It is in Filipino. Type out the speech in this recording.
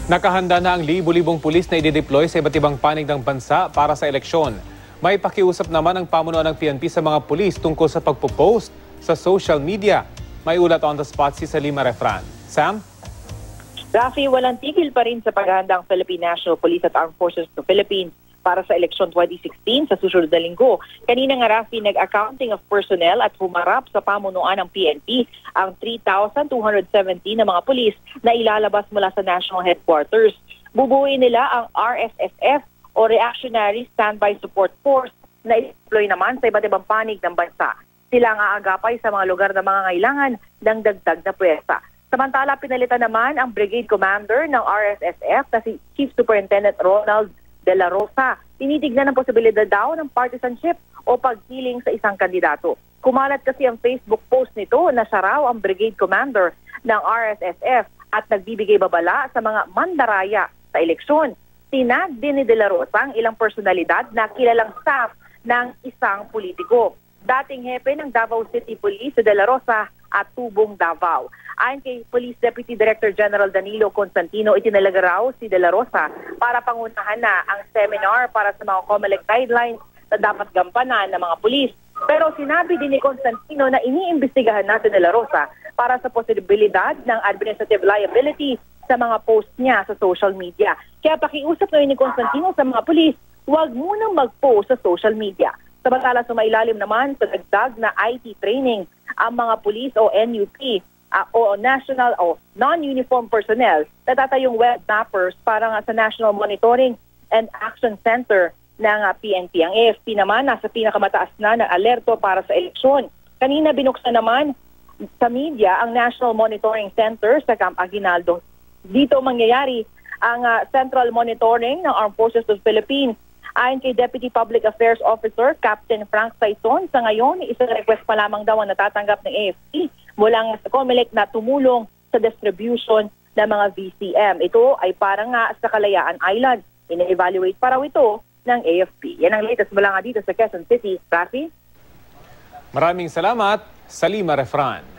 Nakahanda na ang libu-libong pulis na i-deploy sa iba't ibang panig ng bansa para sa eleksyon. May pakiusap naman ang pamunuan ng PNP sa mga pulis tungkol sa pagpo-post sa social media. May ulat on the spot si Salima Refran. Sam? Rafi, walang tigil pa rin sa paghahanda ang Philippine National Police at Armed Forces of the Philippines para sa eleksyon 2016 sa susunod na linggo. Kanina nga, Rafi, nag-accounting of personnel at humarap sa pamunuan ng PNP ang 3,217 na mga pulis na ilalabas mula sa National Headquarters. Bubuuin nila ang RSSF o Reactionary Standby Support Force na i-deploy naman sa iba't ibang panig ng bansa. Sila ang aagapay sa mga lugar na mga ngailangan ng dagdag na pwersa. Samantala, pinalitan naman ang Brigade Commander ng RSSF na si Chief Superintendent Ronald De La Rosa. Tinitignan ang posibilidad daw ng partisanship o pagkiling sa isang kandidato. Kumalat kasi ang Facebook post nito na siya raw ang Brigade Commander ng RSSF at nagbibigay babala sa mga mandaraya sa eleksyon. Tinag din ni De La Rosa ang ilang personalidad na kilalang staff ng isang politiko. Dating hepe ng Davao City Police si De La Rosa at Tubong Davao. Ayon kay Police Deputy Director General Danilo Constantino, itinalaga raw si De La Rosa para pangunahan na ang seminar para sa mga COMELEC guidelines na dapat gampanan ng mga pulis. Pero sinabi din ni Constantino na iniimbestigahan na si De La Rosa para sa posibilidad ng administrative liability sa mga post niya sa social media. Kaya pakiusap ngayon ni Constantino sa mga pulis, huwag munang mag-post sa social media. Samantala, sumailalim naman sa dagdag na IT training ang mga pulis o NUP o national o non-uniform personnel na tatayong web mappers para nga sa National Monitoring and Action Center ng PNP. Ang AFP naman nasa pinakamataas na ng alerto para sa eleksyon. Kanina binuksan naman sa media ang National Monitoring Center sa Camp Aguinaldo. Dito mangyayari ang Central Monitoring ng Armed Forces of the Philippines. Ayon kay Deputy Public Affairs Officer Captain Frank Saison, sa ngayon, isang request pa lamang daw ang natatanggap ng AFP mula sa COMELEC na tumulong sa distribution ng mga VCM. Ito ay parang nga sa Kalayaan Island. Ina-evaluate pa raw ito ng AFP. Yan ang latest mula nga dito sa Quezon City. Rafi? Maraming salamat, Salima Refran.